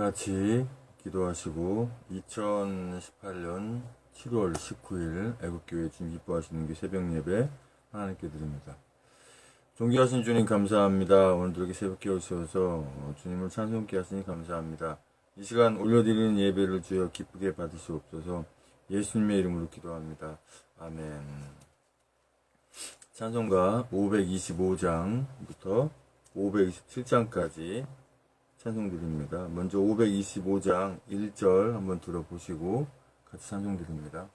같이 기도하시고 2018년 7월 19일 애국교회 주님 기뻐하시는 게 새벽 예배 하나님께 드립니다. 존귀하신 주님 감사합니다. 오늘도 이렇게 새벽에 오셔서 주님을 찬송케 하시니 감사합니다. 이 시간 올려드리는 예배를 주여 기쁘게 받으시옵소서. 예수님의 이름으로 기도합니다. 아멘. 찬송가 525장부터 527장까지 찬송드립니다. 먼저 525장 1절 한번 들어보시고 같이 찬송드립니다.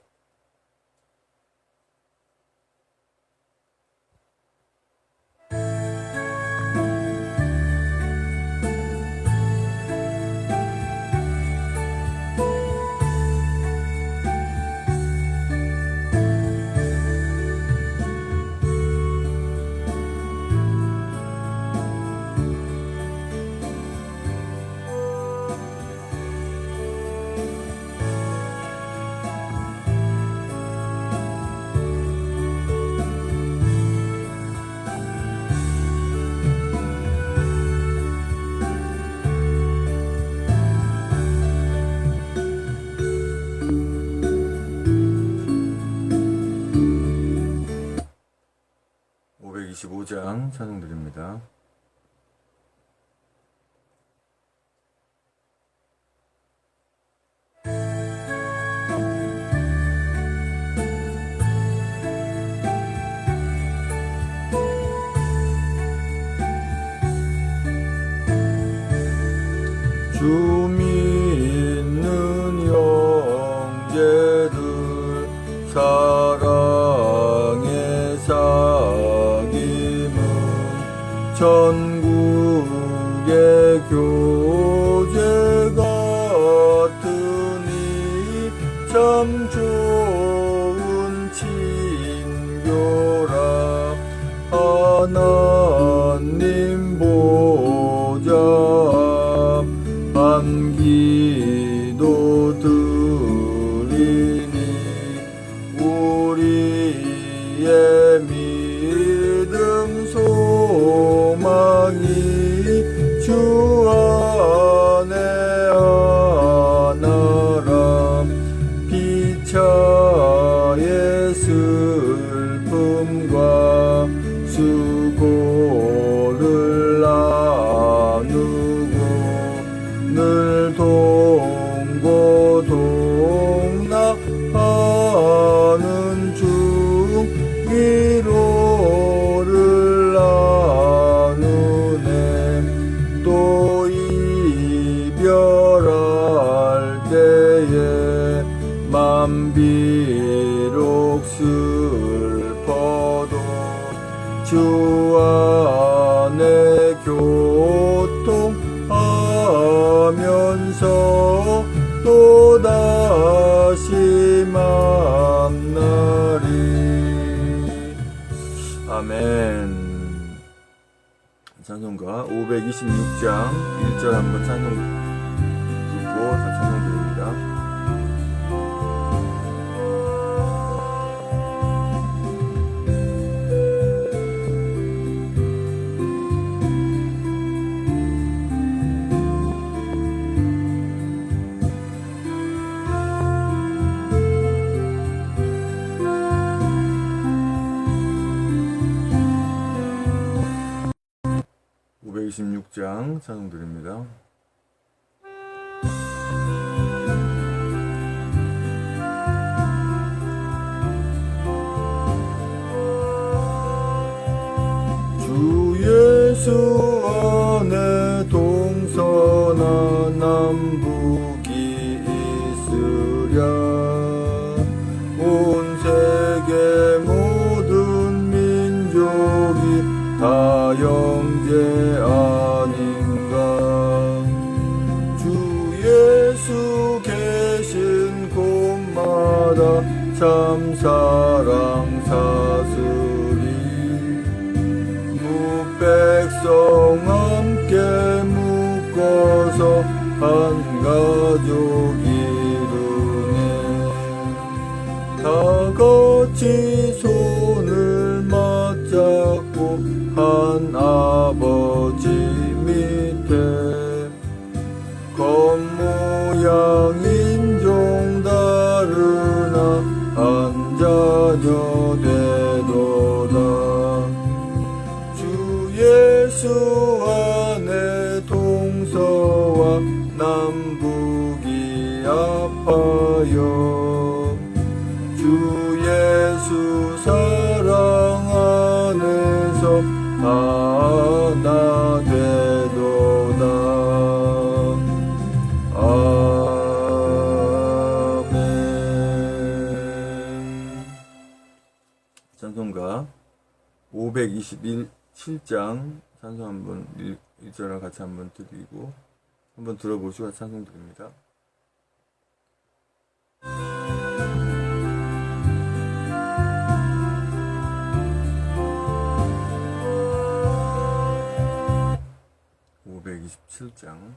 장 찬송드립니다. 주 믿는 형제들 사랑의 사귐은 천국의 교제 같으니 참 좋은 친교라. 하나님 보좌 한 기도 드리니 우리의 믿음 소망이 주 안에 하나라. 피차의 슬픔과 수고를 나누고 늘 동고동락하는 중 위로를 나누네. 또 이별할 때에 맘 비록 슬퍼도 주 안에 교통하면서 또다시 만나리. 아멘. 찬송가 526장 1절 한번 찬송 듣고 다 찬송드립니다. 526장 찬송드립니다. 주 예수 안에 동서나 남북이 있으랴. 온 세계 모든 민족이 다 형제 아닌가. 주 예수 계신 곳마다 참 사랑 사스리. 백성 함께 묶어서 한 가족 이루네. 다 같이 손을 맞잡고 한 아버지 밑에 되도다. 주 예수 안에 동서와 남북이 아파요. 주 예수 사랑 안에서 하나 되도다. 아멘. 찬송가 527장 찬송 한번 1절을 같이 한번 드리고 한번 들어보시고 찬송 드립니다. (527장)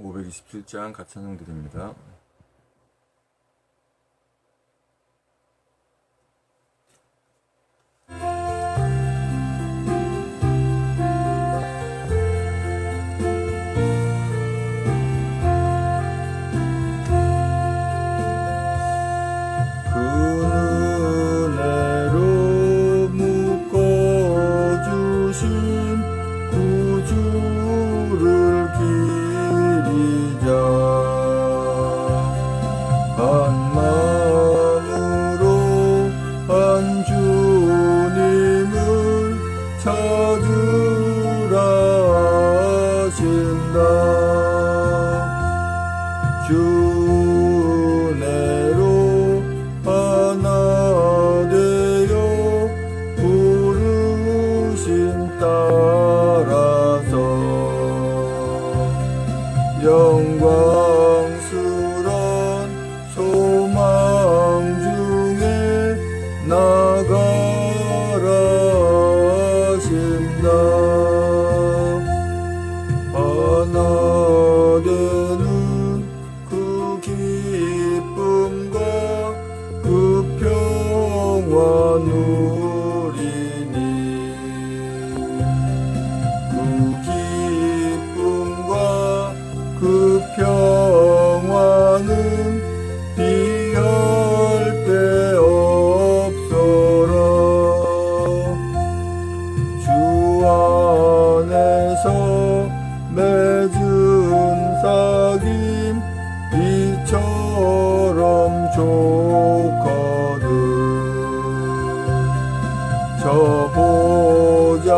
527장 같이 찬송 드립니다. 그 은혜로 묶어주신 구주를 기리자. 한 마음으로 한 주님을 찾으라 하신다. 주 은혜로 하나 되어 부르심 따라서 영광스런 소망 중에 나가라 하신다. 하나 되는 그 기쁨과 그 평화 누리니 그 기쁨과 그 평화는 비할 데 없어라. 주 안에서 맺은 사귐 이처럼 좋거든. 저 보좌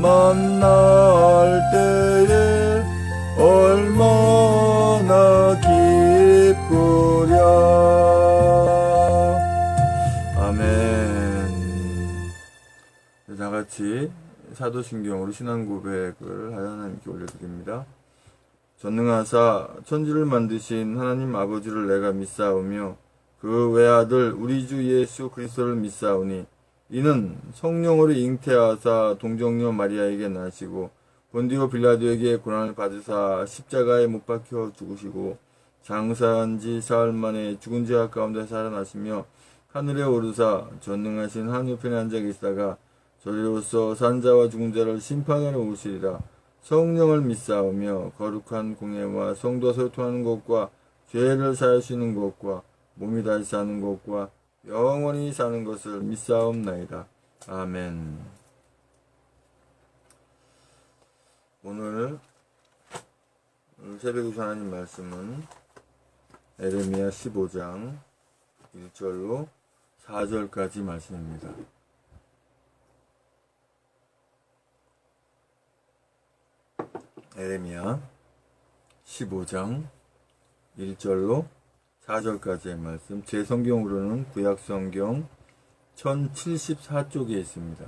만날 때에 얼마나 기쁘랴. 아멘. 다같이 사도신경으로 신앙고백을 하여 하나님께 올려드립니다. 전능하사 천지를 만드신 하나님 아버지를 내가 믿사오며 그 외아들 우리 주 예수 그리스도를 믿사오니 이는 성령으로 잉태하사 동정녀 마리아에게 나시고 본디오 빌라도에게 고난을 받으사 십자가에 못 박혀 죽으시고 장사한 지 사흘 만에 죽은 자 가운데 살아나시며 하늘에 오르사 전능하신 하늘편에 앉아 계시다가 저리로서 산자와 죽은 자를 심판하러 오시리라. 성령을 믿사오며 거룩한 공예와 성도와 소통하는 것과 죄를 사하시는 것과 몸이 다시 사는 것과 영원히 사는 것을 믿사옵나이다. 아멘. 오늘 새벽에 하나님 말씀은 에레미야 15장 1절로 4절까지 말씀입니다. 에레미야 15장 1절로 4절까지의 말씀, 제 성경으로는 구약성경 1074쪽에 있습니다.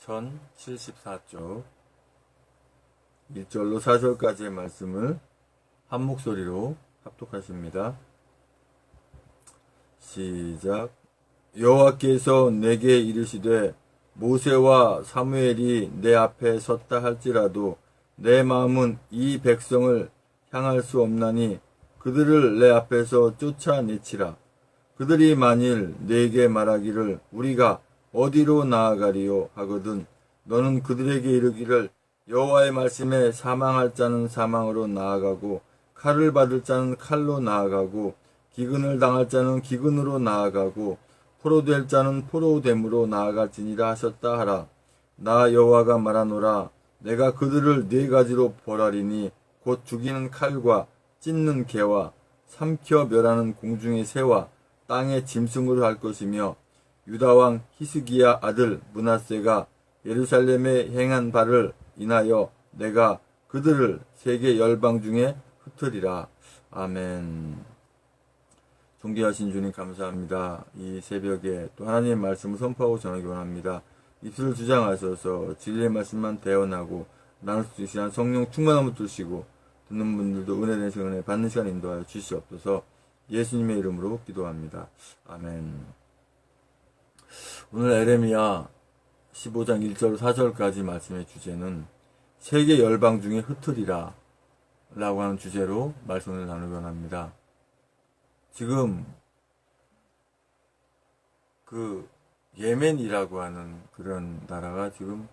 1074쪽 1절로 4절까지의 말씀을 한 목소리로 합독하십니다. 시작. 여호와께서 내게 이르시되 모세와 사무엘이 내 앞에 섰다 할지라도 내 마음은 이 백성을 향할 수 없나니 그들을 내 앞에서 쫓아내치라. 그들이 만일 내게 말하기를 우리가 어디로 나아가리요 하거든 너는 그들에게 이르기를 여호와의 말씀에 사망할 자는 사망으로 나아가고 칼을 받을 자는 칼로 나아가고 기근을 당할 자는 기근으로 나아가고 포로될 자는 포로됨으로 나아갈지니라 하셨다 하라. 나 여호와가 말하노라. 내가 그들을 네 가지로 벌하리니 곧 죽이는 칼과 찢는 개와 삼켜 멸하는 공중의 새와 땅의 짐승으로 할 것이며 유다왕 히스기야 아들 므낫세가 예루살렘에 행한 바를 인하여 내가 그들을 세계 열방 중에 흩으리라. 아멘. 존귀하신 주님 감사합니다. 이 새벽에 또 하나님의 말씀을 선포하고 전하기 원합니다. 입술을 주장하셔서 진리의 말씀만 대언하고 나눌 수 있으신 성령 충만함을 주시고 듣는 분들도 은혜된 시간에 받는 시간 인도하여 주시옵소서. 예수님의 이름으로 기도합니다. 아멘. 오늘 에레미야 15장 1절 4절까지 말씀의 주제는 세계 열방 중에 흩으리라 라고 하는 주제로 말씀을 나누기 원합니다. 지금 그 예멘이라고 하는 그런 나라가 지금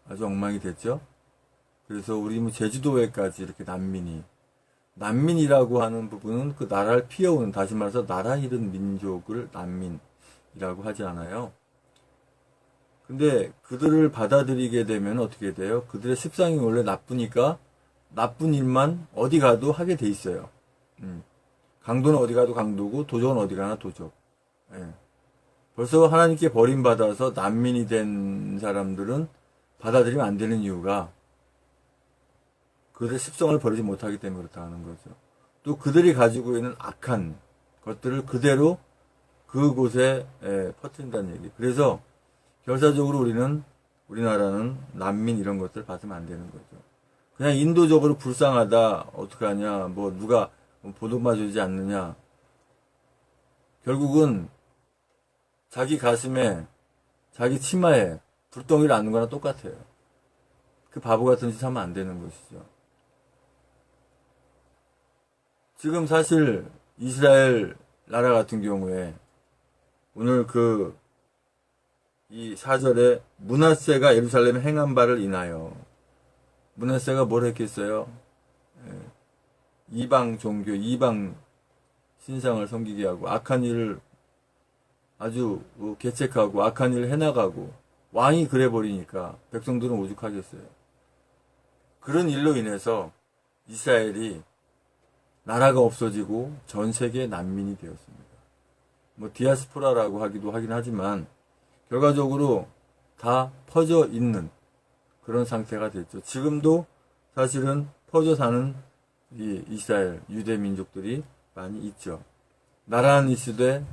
아주 엉망이 됐죠. 그래서 우리 뭐 제주도에까지 이렇게 난민이라고 하는 부분은 그 나라를 피해오는, 다시 말해서 나라 잃은 민족을 난민이라고 하지 않아요. 근데 그들을 받아들이게 되면 어떻게 돼요? 그들의 습성이 원래 나쁘니까 나쁜 일만 어디 가도 하게 돼 있어요. 강도는 어디 가도 강도고 도적은 어디 가나 도적. 예. 벌써 하나님께 버림받아서 난민이 된 사람들은 받아들이면 안 되는 이유가 그들의 습성을 버리지 못하기 때문에 그렇다는 거죠. 또 그들이 가지고 있는 악한 것들을 그대로 그곳에 퍼뜨린다는 얘기. 그래서 결사적으로 우리나라는 난민 이런 것들 받으면 안 되는 거죠. 그냥 인도적으로 불쌍하다, 어떡하냐, 뭐 누가 보듬어주지 않느냐. 결국은 자기 가슴에, 자기 치마에 불덩이를 안는 거나 똑같아요. 그 바보 같은 짓 하면 안 되는 것이죠. 지금 사실 이스라엘 나라 같은 경우에 오늘 이 4절에 므낫세가 예루살렘에 행한 바를 인하여, 므낫세가 뭘 했겠어요? 이방 종교, 이방 신상을 섬기게 하고 악한 일을 아주 계책하고 악한 일을 해나가고 왕이 그래버리니까 백성들은 오죽하겠어요. 그런 일로 인해서 이스라엘이 나라가 없어지고 전 세계 난민이 되었습니다. 뭐 디아스포라라고 하기도 하긴 하지만 결과적으로 다 퍼져 있는 그런 상태가 됐죠. 지금도 사실은 퍼져 사는 이 이스라엘 유대 민족들이 많이 있죠. 나라는 있으되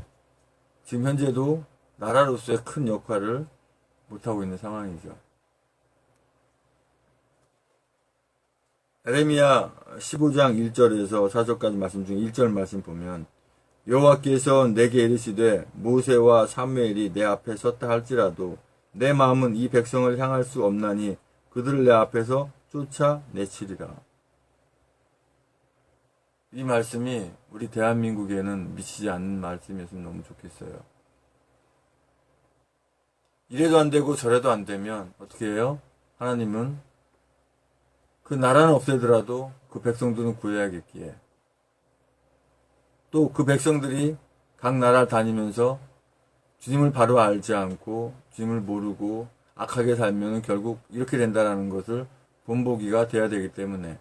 지금 현재도 나라로서의 큰 역할을 못하고 있는 상황이죠. 에레미야 15장 1절에서 4절까지 말씀 중에 1절 말씀 보면 여호와께서 내게 이르시되 모세와 사무엘이 내 앞에 섰다 할지라도 내 마음은 이 백성을 향할 수 없나니 그들을 내 앞에서 쫓아내치리라. 이 말씀이 우리 대한민국에는 미치지 않는 말씀이었으면 너무 좋겠어요. 이래도 안 되고 저래도 안 되면 어떻게 해요? 하나님은 그 나라는 없애더라도 그 백성들은 구해야겠기에, 또 그 백성들이 각 나라를 다니면서 주님을 바로 알지 않고 주님을 모르고 악하게 살면 결국 이렇게 된다는 것을 본보기가 돼야 되기 때문에.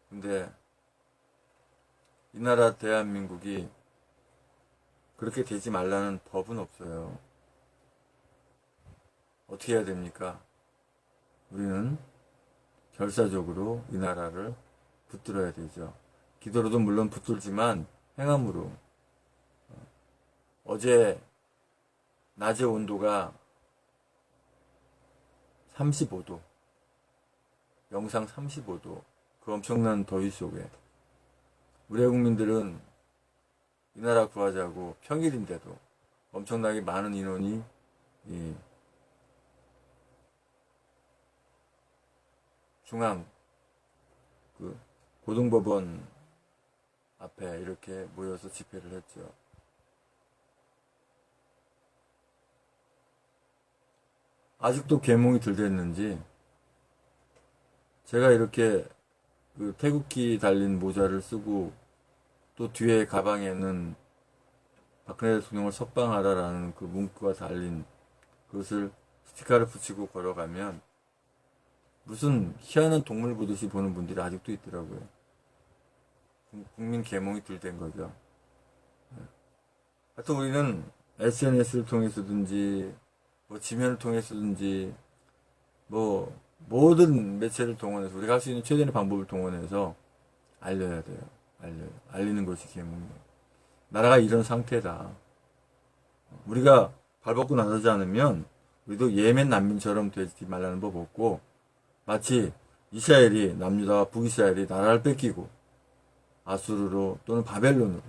근데 이 나라 대한민국이 그렇게 되지 말라는 법은 없어요. 어떻게 해야 됩니까? 우리는 결사적으로 이 나라를 붙들어야 되죠. 기도로도 물론 붙들지만 행함으로. 어제 낮의 온도가 35도, 영상 35도, 그 엄청난 더위 속에 우리 국민들은 이 나라 구하자고 평일인데도 엄청나게 많은 인원이 이 중앙 그 고등법원 앞에 이렇게 모여서 집회를 했죠. 아직도 계몽이 덜 됐는지 제가 이렇게 그 태극기 달린 모자를 쓰고 또 뒤에 가방에는 박근혜 대통령을 석방하라라는 그 문구가 달린 그것을 스티커를 붙이고 걸어가면 무슨 희한한 동물 보듯이 보는 분들이 아직도 있더라고요. 국민 계몽이 덜 된 거죠. 하여튼 우리는 SNS를 통해서든지 뭐 지면을 통해서든지 뭐 모든 매체를 동원해서 우리가 할 수 있는 최대의 방법을 동원해서 알려야 돼요. 알리는 것이 계몽이에요. 나라가 이런 상태다. 우리가 발벗고 나서지 않으면 우리도 예멘 난민처럼 되지 말라는 법 없고, 마치 이스라엘이 남유다와 북이스라엘이 나라를 뺏기고 아수르로 또는 바벨론으로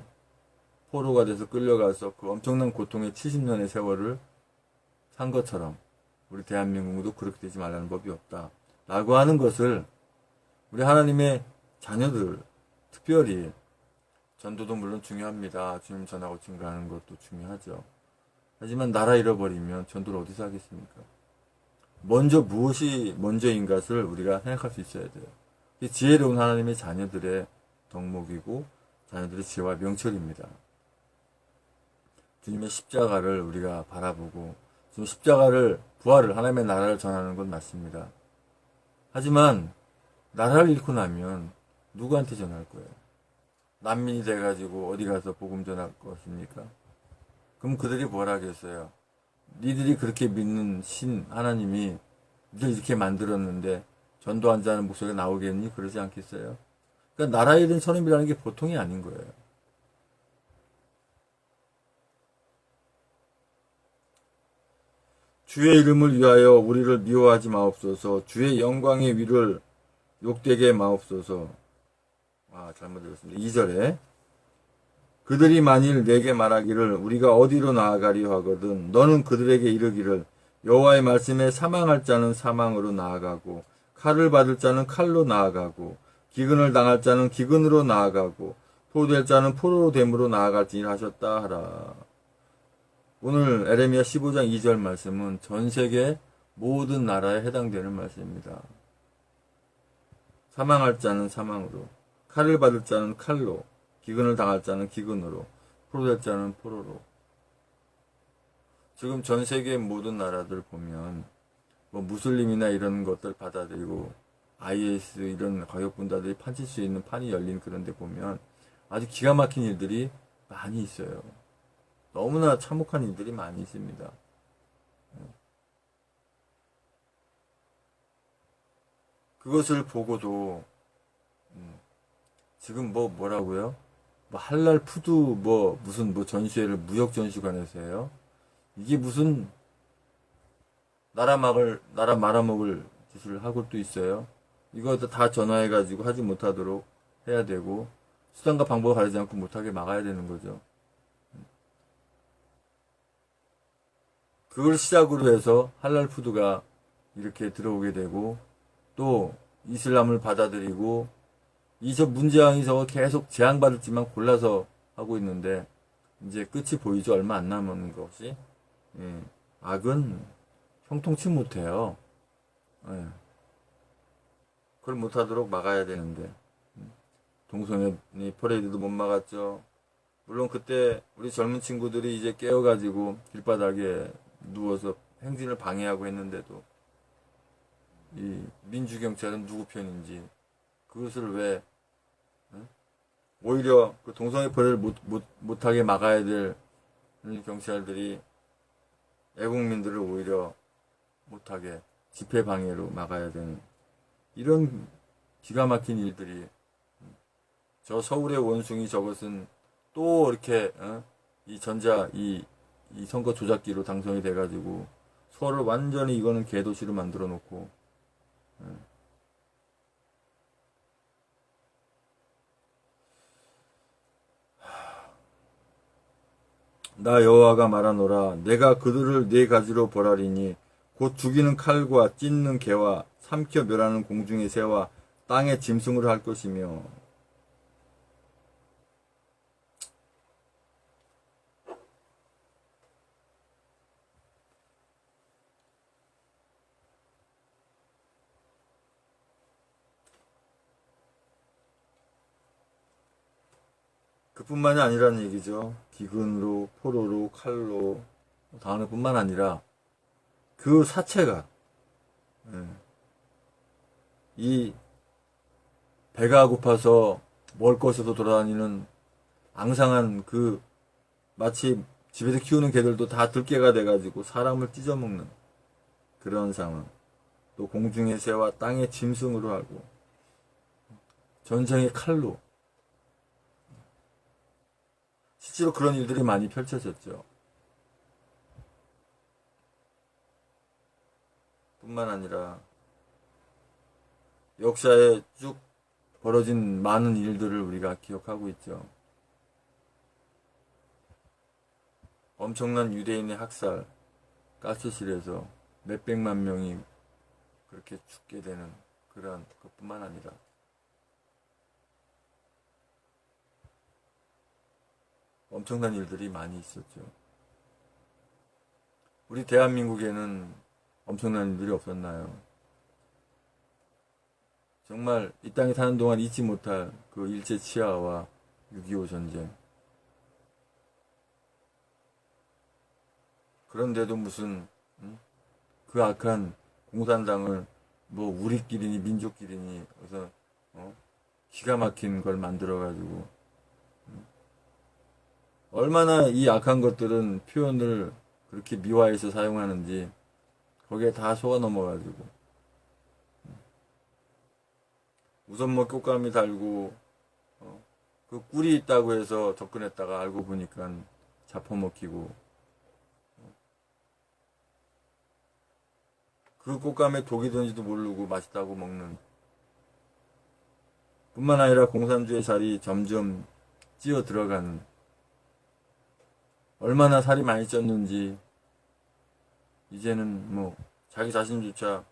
포로가 돼서 끌려가서 그 엄청난 고통의 70년의 세월을 산 것처럼 우리 대한민국도 그렇게 되지 말라는 법이 없다 라고 하는 것을 우리 하나님의 자녀들, 특별히 전도도 물론 중요합니다. 주님 전하고 증거하는 것도 중요하죠. 하지만 나라 잃어버리면 전도를 어디서 하겠습니까? 먼저 무엇이 먼저인 것을 우리가 생각할 수 있어야 돼요. 지혜로운 하나님의 자녀들의 덕목이고 자녀들의 지혜와 명철입니다. 주님의 십자가를 우리가 바라보고 지금 십자가를 부활을 하나님의 나라를 전하는 건 맞습니다. 하지만 나라를 잃고 나면 누구한테 전할 거예요? 난민이 돼가지고 어디 가서 복음 전할 것입니까? 그럼 그들이 뭘 하겠어요? 니들이 그렇게 믿는 신 하나님이 니들 이렇게 만들었는데 전도한 자는 목소리가 나오겠니? 그러지 않겠어요? 그러니까 나라에 이른 선임이라는 게 보통이 아닌 거예요. 주의 이름을 위하여 우리를 미워하지 마옵소서. 주의 영광의 위를 욕되게 마옵소서. 잘못 읽었습니다. 2절에 그들이 만일 내게 말하기를 우리가 어디로 나아가리요 하거든 너는 그들에게 이르기를 여호와의 말씀에 사망할 자는 사망으로 나아가고 칼을 받을 자는 칼로 나아가고 기근을 당할 자는 기근으로 나아가고 포로될 자는 포로로 됨으로 나아갈지니 하셨다 하라. 오늘 에레미야 15장 2절 말씀은 전 세계 모든 나라에 해당되는 말씀입니다. 사망할 자는 사망으로, 칼을 받을 자는 칼로, 기근을 당할 자는 기근으로, 포로될 자는 포로로. 지금 전 세계 모든 나라들 보면 뭐 무슬림이나 이런 것들 받아들이고 IS 이런 가격분자들이 판칠 수 있는 판이 열린 그런 데 보면 아주 기가 막힌 일들이 많이 있어요. 너무나 참혹한 일들이 많이 있습니다. 그것을 보고도 지금 뭐라고요? 뭐 할랄 푸드 무슨 전시회를 무역 전시관에서 해요? 이게 무슨 나라 말아먹을 짓을 하고 또 있어요? 이거 다 전화해가지고 하지 못하도록 해야 되고 수단과 방법을 가리지 않고 못하게 막아야 되는 거죠. 그걸 시작으로 해서 할랄 푸드가 이렇게 들어오게 되고 또 이슬람을 받아들이고 저 문재왕이 저거 계속 재앙받을지만 골라서 하고 있는데 이제 끝이 보이죠. 얼마 안 남은 것이. 악은 형통치 못해요. 그걸 못하도록 막아야 되는데 동성애 퍼레이드도 못 막았죠. 물론 그때 우리 젊은 친구들이 이제 깨어가지고 길바닥에 누워서 행진을 방해하고 했는데도 이 민주경찰은 누구 편인지 그것을 왜 오히려 그 동성애 퍼레이드를 못하게 막아야 될 경찰들이 애국민들을 오히려 못하게 집회 방해로 막아야 되는 이런 기가 막힌 일들이 저 서울의 원숭이 저것은 또 이렇게 이 이 선거 조작기로 당선이 돼가지고 서울을 완전히 이거는 개도시로 만들어 놓고 나 여호와가 말하노라 내가 그들을 네 가지로 벌하리니 곧 죽이는 칼과 찢는 개와 삼켜 멸하는 공중의 새와 땅의 짐승으로 할 것이며 그뿐만이 아니라는 얘기죠. 기근으로, 포로로, 칼로 당하는 뿐만 아니라 그 사체가 이 배가 고파서 먹을 것으로 돌아다니는 앙상한 그 마치 집에서 키우는 개들도 다 들개가 돼가지고 사람을 찢어먹는 그런 상황. 또 공중의 새와 땅의 짐승으로 하고 전쟁의 칼로 실제로 그런 일들이 많이 펼쳐졌죠. 뿐만 아니라 역사에 쭉 벌어진 많은 일들을 우리가 기억하고 있죠. 엄청난 유대인의 학살, 가스실에서 몇백만 명이 그렇게 죽게 되는 그런 것뿐만 아니라 엄청난 일들이 많이 있었죠. 우리 대한민국에는 엄청난 일들이 없었나요? 정말 이 땅에 사는 동안 잊지 못할 그 일제치하와 6.25 전쟁. 그런데도 무슨 그 악한 공산당을 뭐 우리끼리니 민족끼리니 그래서 기가 막힌 걸 만들어가지고 얼마나 이 악한 것들은 표현을 그렇게 미화해서 사용하는지 거기에 다 속아 넘어가지고 우선 뭐 꽃감이 달고 그 꿀이 있다고 해서 접근했다가 알고 보니까 잡아먹히고 그 꽃감에 독이 든지도 모르고 맛있다고 먹는 뿐만 아니라 공산주의 살이 점점 찌어 들어가는 얼마나 살이 많이 쪘는지 이제는 뭐 자기 자신조차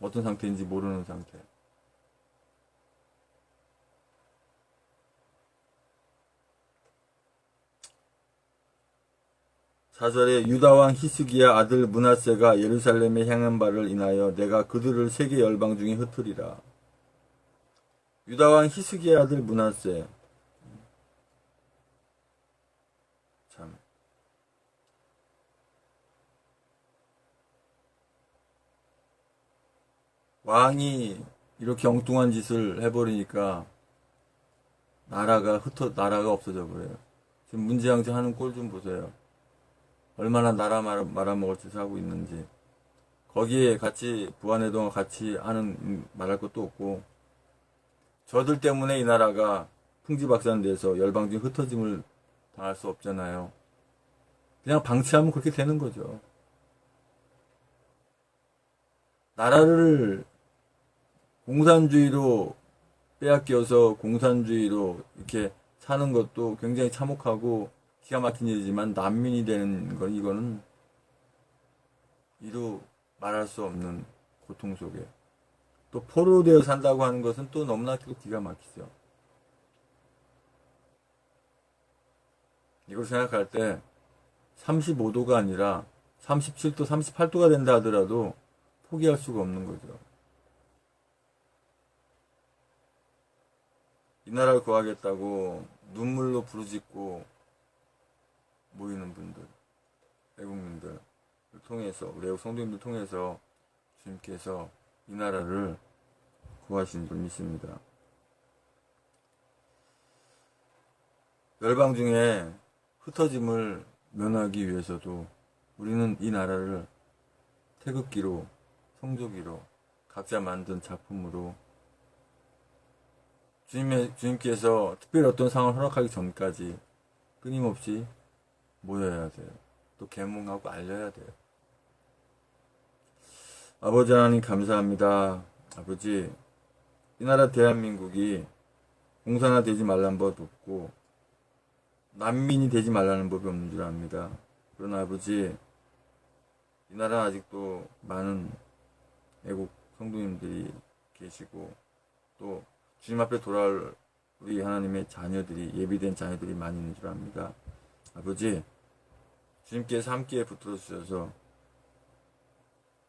어떤 상태인지 모르는 상태. 사절에 유다왕 히스기야 아들 므낫세가 예루살렘에 향한 바를 인하여 내가 그들을 세계 열방 중에 흩으리라. 유다왕 히스기야 아들 므낫세 참 왕이 이렇게 엉뚱한 짓을 해버리니까 나라가 없어져 버려요. 지금 문제양제 하는 꼴 좀 보세요. 얼마나 나라 말아먹을 짓을 하고 있는지. 거기에 같이 부안해동과 같이 하는 말할 것도 없고 저들 때문에 이 나라가 풍지박산돼서 열방 중에 흩어짐을 당할 수 없잖아요. 그냥 방치하면 그렇게 되는 거죠. 나라를 공산주의로 빼앗겨서 공산주의로 이렇게 사는 것도 굉장히 참혹하고 기가 막힌 일이지만 난민이 되는 건 이거는 이루 말할 수 없는 고통 속에 또 포로되어 산다고 하는 것은 또 너무나 기가 막히죠. 이걸 생각할 때 35도가 아니라 37도, 38도가 된다 하더라도 포기할 수가 없는 거죠. 이 나라를 구하겠다고 눈물로 부르짖고 모이는 분들, 애국민들 통해서 우리 애국 성도님들 통해서 주님께서 이 나라를 구하신 줄 믿습니다. 열방 중에 흩어짐을 면하기 위해서도 우리는 이 나라를 태극기로 성조기로 각자 만든 작품으로 주님께서 특별히 어떤 상황을 허락하기 전까지 끊임없이 모여야 돼요. 또 계몽하고 알려야 돼요. 아버지 하나님 감사합니다. 아버지, 이 나라 대한민국이 공산화 되지 말라는 법 없고 난민이 되지 말라는 법이 없는 줄 압니다. 그러나 아버지, 이 나라 아직도 많은 애국 성도님들이 계시고 또 주님 앞에 돌아올 우리 하나님의 자녀들이, 예비된 자녀들이 많이 있는 줄 압니다. 아버지, 주님께서 함께 붙들어 주셔서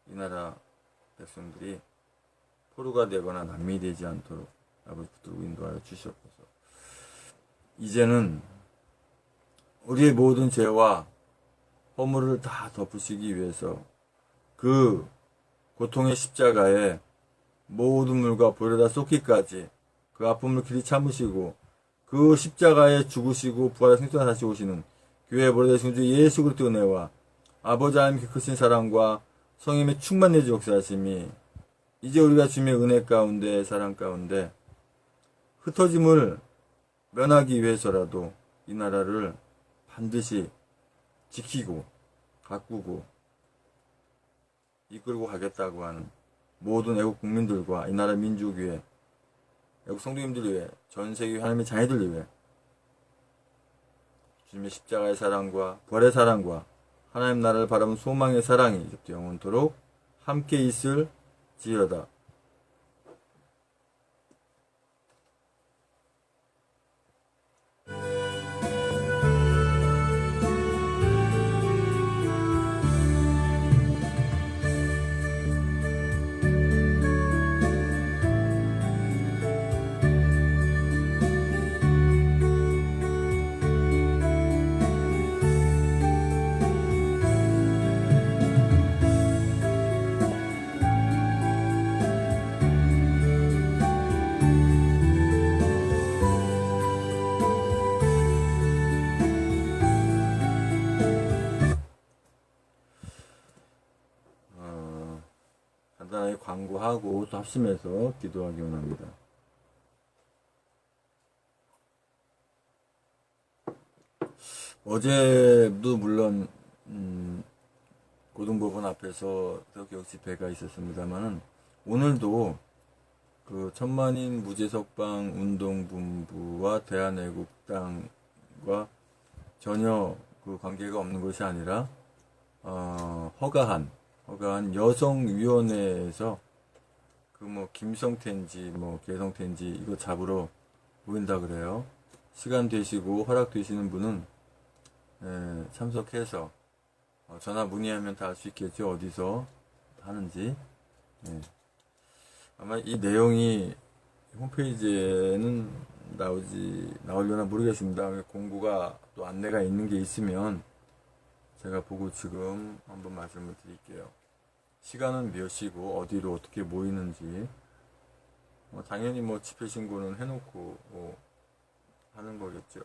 이 나라 백성들이 포로가 되거나 난민이 되지 않도록 아버지 붙들고 인도하여 주시옵소서. 이제는 우리의 모든 죄와 허물을 다 덮으시기 위해서 그 고통의 십자가에 모든 물과 불에다 쏟기까지 그 아픔을 길이 참으시고 그 십자가에 죽으시고 부활의 생존 다시 오시는 교회의 보좌되신 주 예수 그리스도의 은혜와 아버지 하나님의 크신 사랑과 성령의 충만 내주 역사하심이 이제 우리가 주님의 은혜 가운데 사랑 가운데 흩어짐을 면하기 위해서라도 이 나라를 반드시 지키고 가꾸고 이끌고 가겠다고 하는 모든 애국 국민들과 이 나라 민족 위에 애국 성도님들 위해 전 세계 하나님의 자녀들 위해 주님의 십자가의 사랑과 부활의 사랑과 하나님 나라를 바라본 소망의 사랑이 이제부터 영원토록 함께 있을 지어다. 간단하게 광고하고 또 합심해서 기도하기 원합니다. 어제도 물론 고등법원 앞에서 격 집회가 있었습니다만은 오늘도 그 천만인 무죄석방 운동본부와 대한애국당과 전혀 그 관계가 없는 것이 아니라 허가한 여성위원회에서 그 뭐 김성태인지 뭐 개성태인지 이거 잡으러 모인다 그래요. 시간 되시고 허락 되시는 분은 참석해서 전화 문의하면 다 알 수 있겠죠. 어디서 하는지. 아마 이 내용이 홈페이지에는 나오려나 모르겠습니다. 공고가 또 안내가 있는 게 있으면 제가 보고 지금 한번 말씀을 드릴게요. 시간은 몇 시고 어디로 어떻게 모이는지 당연히 뭐 집회 신고는 해놓고 하는 거겠죠.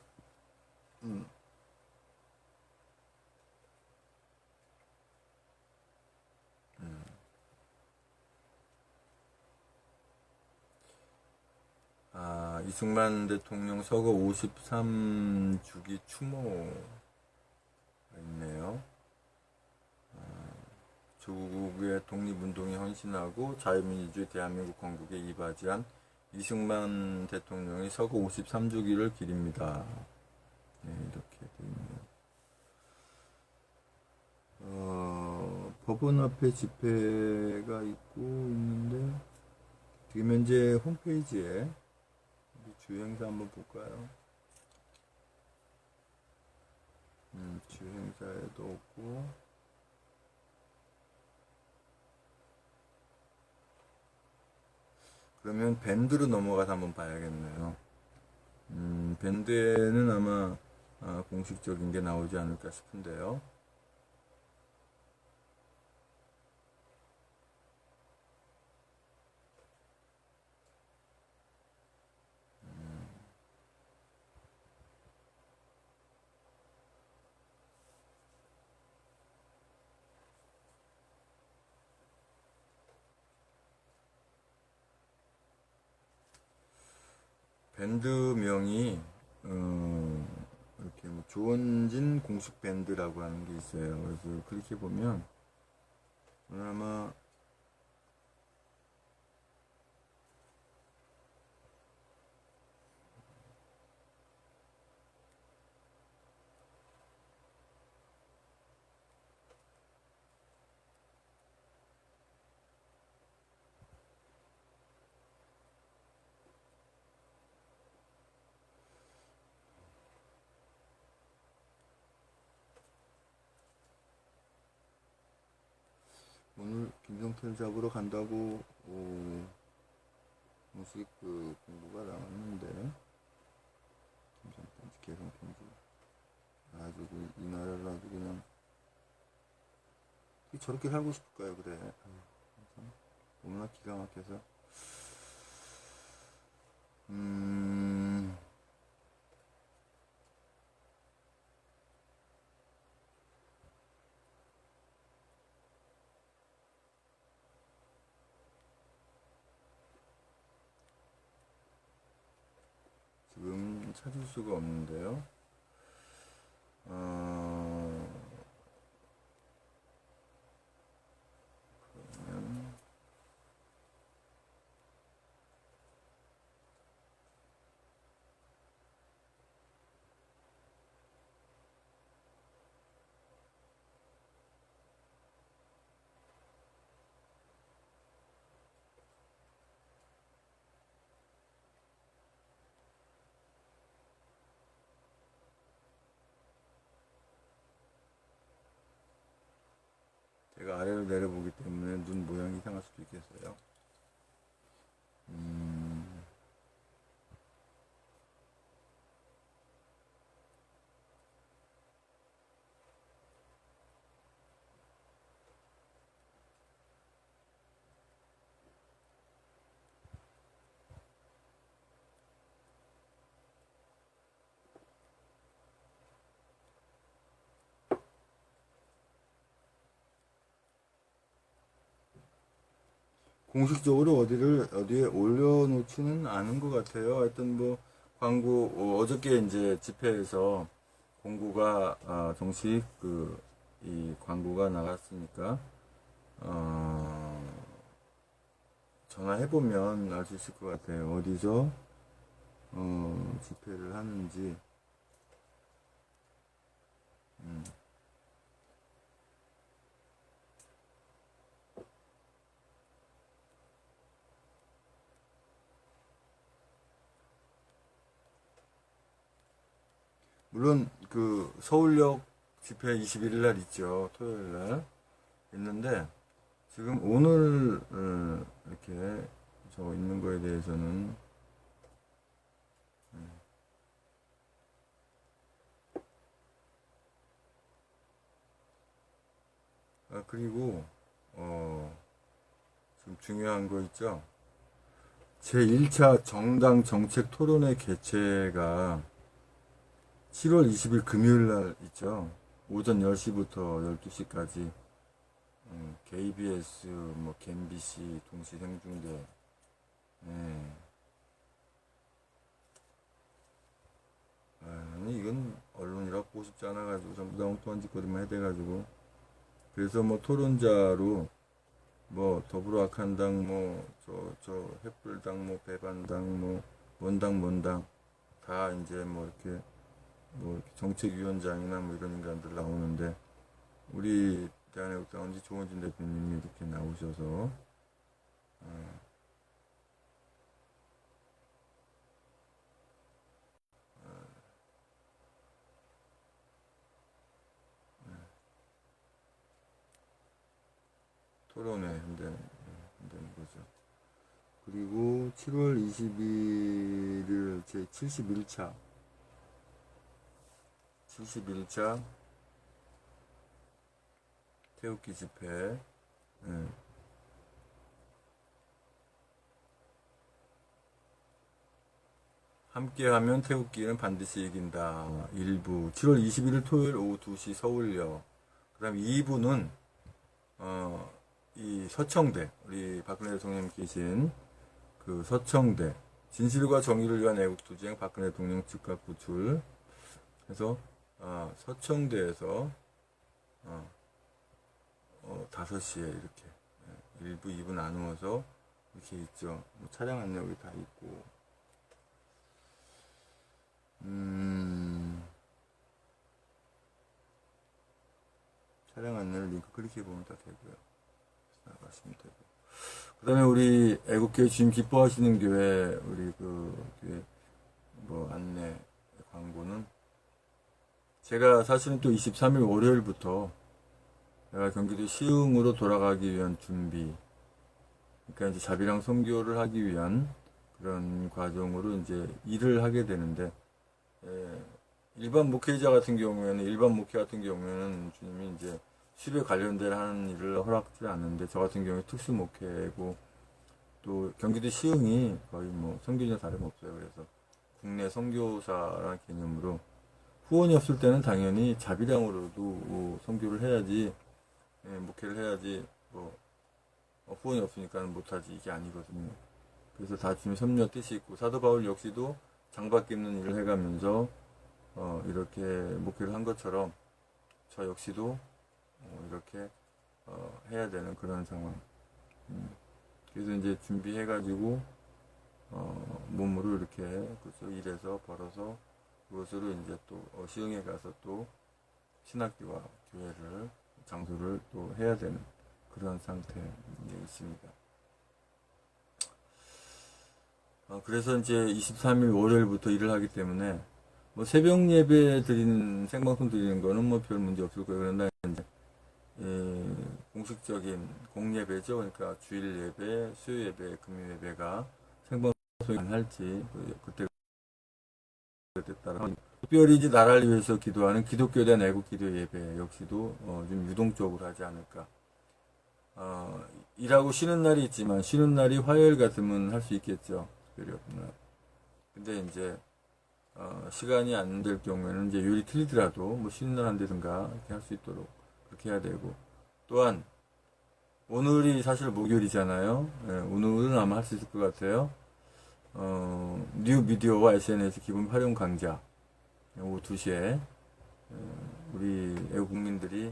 이승만 대통령 서거 53주기 추모가 있네요. 조국의 독립운동에 헌신하고 자유민주주의 대한민국 건국에 이바지한 이승만 대통령의 서거 53주기를 기립니다. 이렇게 되어 있네요. 법원 앞에 집회가 있고 있는데 지금 현재 홈페이지에 주행사 한번 볼까요? 주행사에도 없고 그러면 밴드로 넘어가서 한번 봐야겠네요. 밴드에는 아마 공식적인 게 나오지 않을까 싶은데요. 밴드명이 이렇게 뭐 조원진 공식 밴드라고 하는 게 있어요. 그래서 클릭해 보면 오늘 아마 오늘 김성태를 잡으러 간다고 공식 그 공고가 나왔는데 김성태 개성 편지 아주 이 나라를 아주 그냥 저렇게 살고 싶을까요? 그래 너무나 기가 막혀서 지금 찾을 수가 없는데요. 그러면 제가 아래로 내려보기 때문에 눈 모양이 이상할 수도 있겠어요. 공식적으로 어디에 올려놓지는 않은 것 같아요. 하여튼 뭐 광고 어저께 이제 집회에서 공고가 정식 이 광고가 나갔으니까 전화해 보면 알 수 있을 것 같아요. 어디서 집회를 하는지. 물론 그 서울역 집회 21일 날 있죠. 토요일 날 있는데 지금 오늘 이렇게 저 있는 거에 대해서는 그리고 지금 중요한 거 있죠. 제1차 정당 정책 토론회 개최가 7월 20일 금요일 날 있죠. 오전 10시부터 12시까지 KBS, 뭐 MBC 동시 생중계. 아니 이건 언론이라 보고 싶지 않아가지고 전부 다 엉뚱한 짓거리만 해대가지고 그래서 뭐 토론자로 뭐 더불어악한당 저 횃불당 뭐 배반당 뭐 뭔당 다 이제 뭐 이렇게 정책위원장이나 뭐 이런 인간들 나오는데 우리 대한애국당 조원진 대표님이 이렇게 나오셔서 토론회 한다는 거죠. 그리고 7월 21일 제 71차 태극기 집회 함께하면 태극기는 반드시 이긴다. 1부 7월 21일 토요일 오후 2시 서울역. 그 다음 2부는 이 서청대 우리 박근혜 대통령 계신 그 서청대 진실과 정의를 위한 애국투쟁 박근혜 대통령 즉각 구출 해서 서청대에서 5시에 이렇게 1부, 2부 나누어서 이렇게 있죠. 뭐 차량 안내역이 다 있고, 차량 안내를 링크 클릭해보면 다 되고요. 나가시면 되고. 그 다음에 우리 애국교회 주님 기뻐하시는 교회, 우리 그 교회 뭐 안내 광고는 제가 사실은 또 23일 월요일부터 내가 경기도 시흥으로 돌아가기 위한 준비, 그러니까 이제 자비랑 선교를 하기 위한 그런 과정으로 이제 일을 하게 되는데, 일반 목회자 같은 경우에는, 일반 목회 같은 경우에는 주님이 이제 수입에 관련된 하는 일을 허락하지 않는데, 저 같은 경우에 특수 목회고, 또 경기도 시흥이 거의 뭐 선교지나 다름없어요. 그래서 국내 선교사라는 개념으로 후원이 없을 때는 당연히 자비량으로도 선교를 해야지, 목회를 해야지, 뭐 후원이 없으니까 못하지, 이게 아니거든요. 그래서 다 주님 섭리와 뜻이 있고, 사도 바울 역시도 장밖에 없는 일을 해가면서 이렇게 목회를 한 것처럼 저 역시도 이렇게 해야 되는 그런 상황. 그래서 이제 준비해가지고 몸으로 이렇게 그래서 일해서 벌어서 그것으로 이제 또 시흥에 가서 또 신학교와 교회를 장소를 또 해야 되는 그런 상태에 있습니다. 그래서 이제 23일 월요일부터 일을 하기 때문에 뭐 새벽 예배 드리는 생방송 드리는 거는 뭐 별 문제 없을 거예요. 그러나 이제 공식적인 공예배죠. 그러니까 주일 예배, 수요 예배, 금요 예배가 생방송이 안 할지 그때 따라 특별히 이제 나라를 위해서 기도하는 기독교에 대한 애국 기도 예배 역시도 좀 유동적으로 하지 않을까. 일하고 쉬는 날이 있지만 쉬는 날이 화요일 같으면 할 수 있겠죠. 특별히 없는 날. 근데 이제 시간이 안 될 경우에는 이제 요일이 틀리더라도 뭐 쉬는 날 한다든가 이렇게 할 수 있도록 그렇게 해야 되고, 또한 오늘이 사실 목요일이잖아요. 오늘은 아마 할 수 있을 것 같아요. 뉴 미디어와 SNS 기본 활용 강좌 오후 2시에 우리 애국 국민들이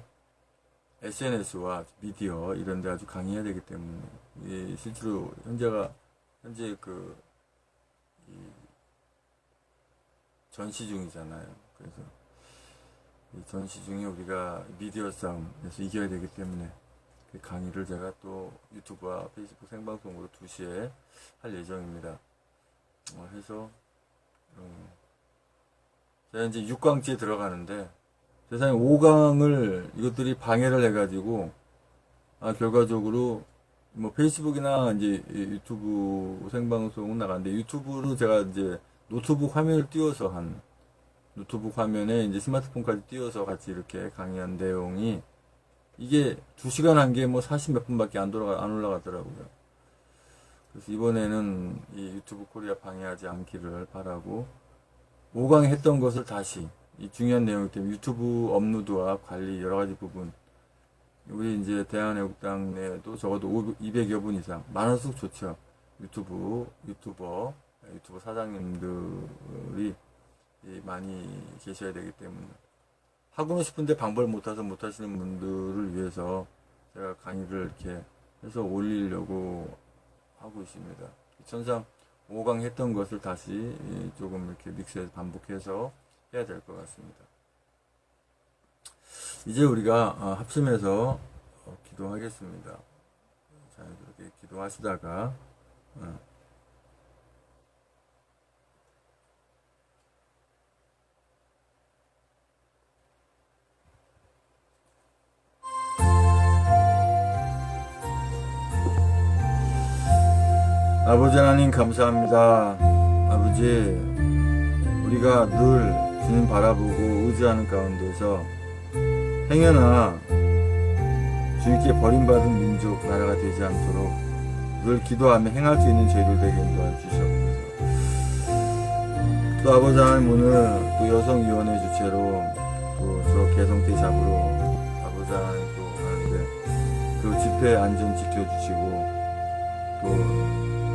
SNS와 미디어 이런 데 아주 강의해야 되기 때문에 실제로 현재 그 전시 중이잖아요. 그래서 이 전시 중에 우리가 미디어 싸움에서 이겨야 되기 때문에 그 강의를 제가 또 유튜브와 페이스북 생방송으로 2시에 할 예정입니다. 해서 제가 이제 6강째에 들어가는데 세상에 5강을 이것들이 방해를 해가지고 결과적으로 뭐 페이스북이나 이제 유튜브 생방송은 나가는데, 유튜브로 제가 이제 노트북 화면을 띄워서 노트북 화면에 이제 스마트폰까지 띄워서 같이 이렇게 강의한 내용이 이게 2시간 한 게 뭐 40 몇 분밖에 안 올라가더라고요. 그래서 이번에는 이 유튜브 코리아 방해하지 않기를 바라고 5강 했던 것을 다시 이 중요한 내용이기 때문에 유튜브 업로드와 관리 여러 가지 부분, 우리 이제 대한애국당 내에도 적어도 200여 분 이상 많을수록 좋죠. 유튜버 사장님들이 많이 계셔야 되기 때문에 하고는 싶은데 방법을 못해서 못하시는 분들을 위해서 제가 강의를 이렇게 해서 올리려고 하고 있습니다. 천상 5강 했던 것을 다시 조금 이렇게 믹스해서 반복해서 해야 될 것 같습니다. 이제 우리가 합심해서 기도하겠습니다. 자, 이렇게 기도하시다가 아버지 하나님 감사합니다. 아버지, 우리가 늘 주님 바라보고 의지하는 가운데서 행여나 주님께 버림받은 민족 나라가 되지 않도록 늘 기도하며 행할 수 있는 저희들 되게 인도해 주시옵소서. 또 아버지 하나님, 오늘 또 여성위원회 주체로 또 저 개성태 잡으러 아버지 하나님 또 하는데 그 집회 안전 지켜주시고 또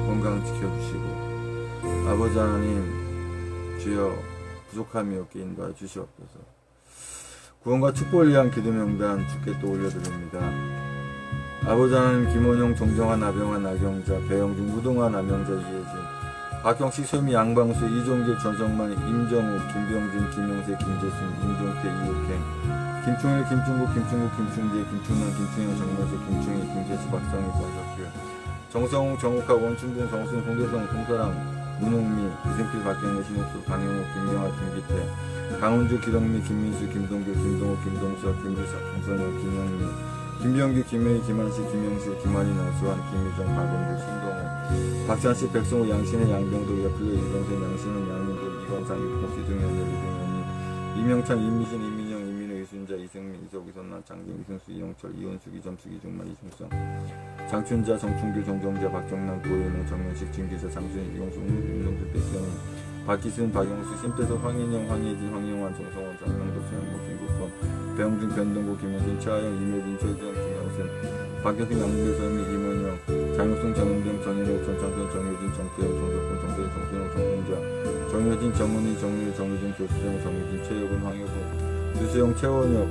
건강 지켜주시고 아버지 하나님 주여 부족함이 없게 인도해 주시옵소서. 구원과 축복을 위한 기도명단 주께 또 올려드립니다. 아버지 하나님, 김원용, 정정환, 나병환, 나경자, 배영준, 무동환, 남영자, 이혜진, 박경식, 소미, 양방수, 이종길, 전성만, 임정우, 김병진, 김용세, 김재순, 임종태, 이옥행, 김충일, 김중국, 김충재, 김충남, 김충영, 정명세, 김충희, 김재수, 박성희, 정석규, 정성웅, 정욱하, 원춘봉, 정순, 송대성, 송사랑, 문홍미, 이승필, 박경래, 신옥수, 강영욱, 김명아, 김기태, 강훈주, 기덕미, 김민수, 김동규, 김동욱, 김동석, 김규석, 김선영, 김영미, 김병규, 김혜희, 김한식, 김영실, 김한희, 나수환, 김희정, 박원규, 신동훈, 박찬식, 백성호, 양신혜, 양병도, 여플레, 이병선, 양신은, 양민도, 이건상, 육봉, 이동현, 이동현이, 이명찬, 이미진, 이민영, 이민호, 이순자, 이승민, 이석, 이선남, 장경, 이승수, 이영철, 이원숙, 이점숙, 이중만, 이중성, 장춘자, 정춘길, 정정자, 박정남, 고현우, 정현식, 진기사, 장순희, 이용수, 윤정수, 백경인, 박기순, 박영수, 심태석, 황인영, 황예진, 황영환, 정성원, 장명도, 최영목, 김국범, 배영준, 변동구, 김현진, 최하영, 이매진, 최지영, 김영순, 박경수, 양국의 서미, 임원영, 장영순, 정은경, 정인호, 전창선, 정효진, 정태영, 정석훈, 정세희, 정태영, 정동자, 정효진, 정은희, 정유일, 정유진, 교수정, 정유진, 최여근, 황여근, 유수영, 최원혁,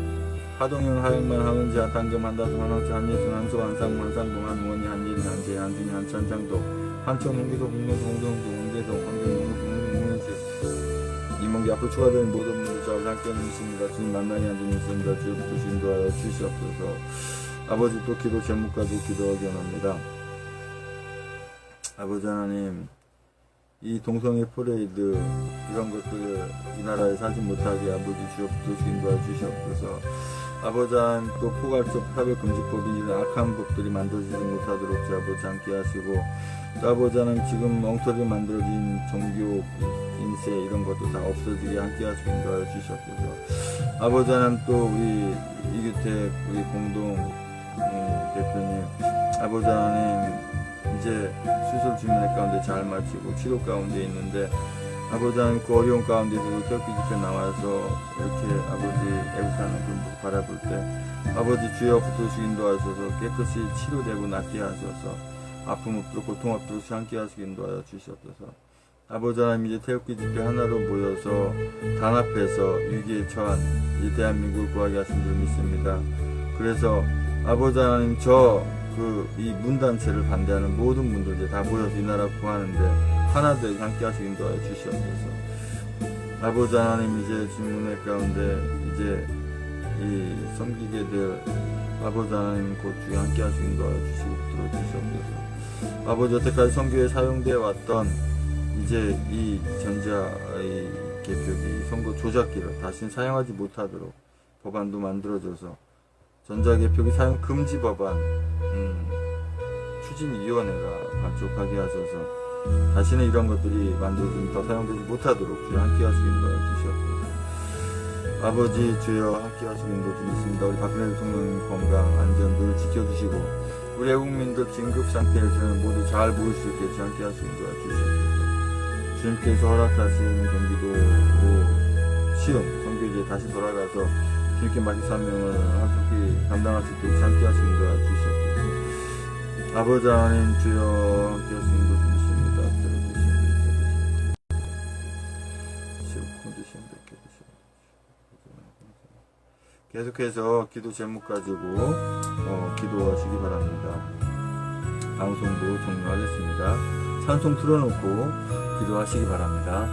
하동현, 하영만, 하은지, 한탄금, 한다순, 한학지, 한예순, 한소, 한상무, 한상봉, 한무원이, 한예린, 한재, 한준이, 한찬, 장도, 한천, 홍기석, 홍명수, 홍정수, 홍대성, 황경용, 이몽기 앞으로 추가되는 모든 분들 저와 함께하는 있습니다. 주님 만나게 한 주님 있습니다. 주여 주신도하여 주시옵소서. 아버지 또 기도 제목까지 기도하기 원합니다. 아버지 하나님, 이 동성애 퍼레이드 이런 것들을 이 나라에 사지 못하게 아버지 주여 주신도하여 주시옵소서. 아버지 하나님, 또 포괄적 차별금지법이 이런 악한 법들이 만들어지지 못하도록 제 아버지 함께 하시고, 또 아버지 하나님, 지금 엉터리로 만들어진 종교 인세 이런 것도 다 없어지게 함께 하시고 인도하여 주시옵소서. 아버지 하나님, 또 우리 이규택 우리 공동 대표님, 아버지 하나님, 이제 수술 진료 가운데 잘 마치고 치료 가운데 있는데, 아버지 하나님, 그 어려운 가운데서도 태극기 집회 나와서 이렇게 아버지 애국하는 그 모습 바라볼 때 아버지 주여 붙들으시고 인도하셔서 깨끗이 치료되고 낫게 하셔서 아픔 없도록 고통 없도록 함께 하시고 인도하여 주시옵소서. 아버지 하나님, 이제 태극기 집회 하나로 모여서 단합해서 위기에 처한 이 대한민국을 구하게 하신 줄 믿습니다. 그래서 아버지 하나님, 이 문단체를 반대하는 모든 분들 이제 다 모여서 이 나라 구하는데 하나 되게 함께 하시고 인도하여 주시옵소서. 아버지 하나님, 이제 질문의 가운데 이제 이 섬기게 될 아버지 하나님 곧 주에 함께 하시고 인도하여 주시고 들어주시옵소서. 아버지, 여태까지 선교에 사용되어 왔던 이제 이 전자의 개표기 선거 조작기를 다시는 사용하지 못하도록 법안도 만들어져서 전자개표기 사용 금지 법안 추진위원회가 발족하게 하셔서 다시는 이런 것들이 만들어지면 더 사용되지 못하도록 주여 함께 하시고 인도하여 주시옵소서. 아버지 주여 함께 하시고 인도해 주십니다. 우리 박근혜 대통령 건강 안전 늘 지켜주시고 우리 애국민들 진급 상태에서는 모두 잘 모일 수 있게 함께 하시고 인도하여 주시옵소서. 주님께서 허락하신 경기도 시험 선교지에 다시 돌아가서 주님께 맡긴 사명을 함께 감당할 수 있도록 함께 하시고 인도하여 주시옵소서. 아버지 하나님, 주여 함께 하시고 인도해 주십니다. 계속해서 기도 제목 가지고 기도하시기 바랍니다. 방송도 종료하겠습니다. 찬송 틀어놓고 기도하시기 바랍니다.